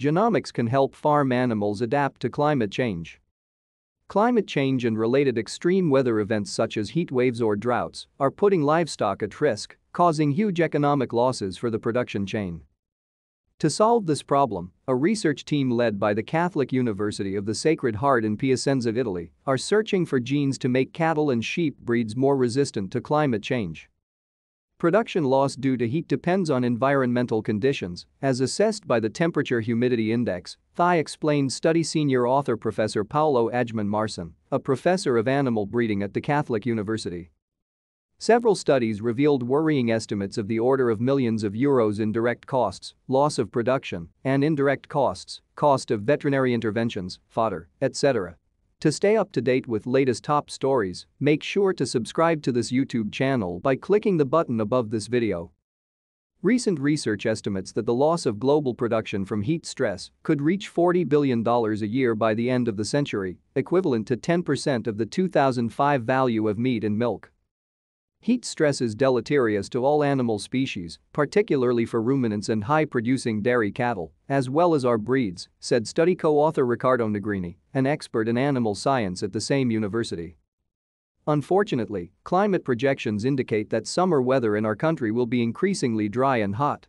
Genomics can help farm animals adapt to climate change. Climate change and related extreme weather events such as heat waves or droughts are putting livestock at risk, causing huge economic losses for the production chain. To solve this problem, a research team led by the Catholic University of the Sacred Heart in Piacenza, Italy, are searching for genes to make cattle and sheep breeds more resistant to climate change. Production loss due to heat depends on environmental conditions, as assessed by the temperature-humidity index, explained study senior author Professor Paolo Ajmone-Marsan, a professor of animal breeding at the Catholic University. Several studies revealed worrying estimates of the order of millions of euros in direct costs, loss of production, and indirect costs, cost of veterinary interventions, fodder, etc. To stay up to date with latest top stories, make sure to subscribe to this YouTube channel by clicking the button above this video. Recent research estimates that the loss of global production from heat stress could reach $40 billion a year by the end of the century, equivalent to 10% of the 2005 value of meat and milk. Heat stress is deleterious to all animal species, particularly for ruminants and high-producing dairy cattle, as well as our breeds, said study co-author Riccardo Negrini, an expert in animal science at the same university. Unfortunately, climate projections indicate that summer weather in our country will be increasingly dry and hot.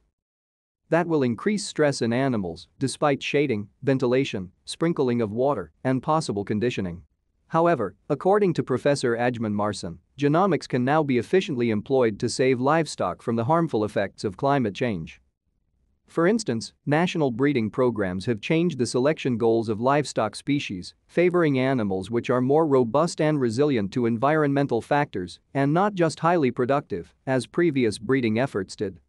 That will increase stress in animals, despite shading, ventilation, sprinkling of water, and possible conditioning. However, according to Professor Ajmone-Marsan, genomics can now be efficiently employed to save livestock from the harmful effects of climate change. For instance, national breeding programs have changed the selection goals of livestock species, favoring animals which are more robust and resilient to environmental factors and not just highly productive, as previous breeding efforts did.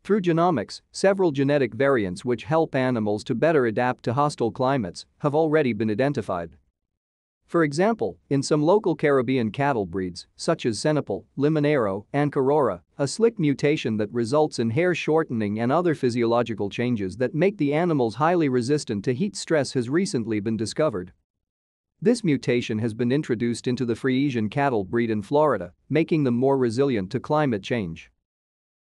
Through genomics, several genetic variants which help animals to better adapt to hostile climates have already been identified. For example, in some local Caribbean cattle breeds, such as Senegal, Limonero, and Carora, a slick mutation that results in hair shortening and other physiological changes that make the animals highly resistant to heat stress has recently been discovered. This mutation has been introduced into the Friesian cattle breed in Florida, making them more resilient to climate change.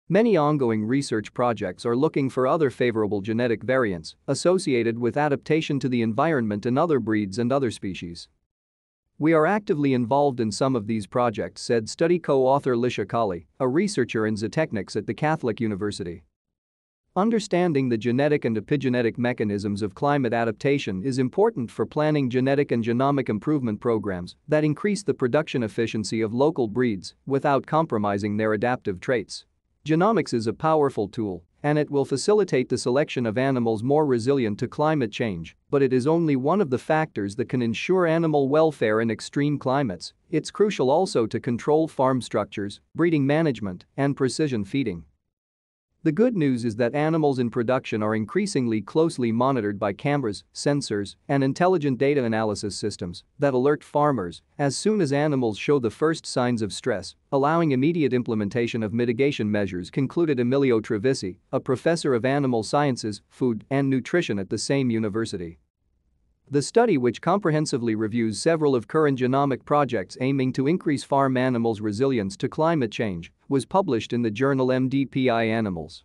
Many ongoing research projects are looking for other favorable genetic variants associated with adaptation to the environment in other breeds and other species. We are actively involved in some of these projects, said study co-author Lisha Kali, a researcher in zootechnics at the Catholic University. Understanding the genetic and epigenetic mechanisms of climate adaptation is important for planning genetic and genomic improvement programs that increase the production efficiency of local breeds without compromising their adaptive traits. Genomics is a powerful tool, and it will facilitate the selection of animals more resilient to climate change, but it is only one of the factors that can ensure animal welfare in extreme climates. It's crucial also to control farm structures, breeding management, and precision feeding. The good news is that animals in production are increasingly closely monitored by cameras, sensors, and intelligent data analysis systems that alert farmers as soon as animals show the first signs of stress, allowing immediate implementation of mitigation measures, concluded Emilio Trevisi, a professor of animal sciences, food, and nutrition at the same university. The study, which comprehensively reviews several of current genomic projects aiming to increase farm animals' resilience to climate change, was published in the journal MDPI Animals.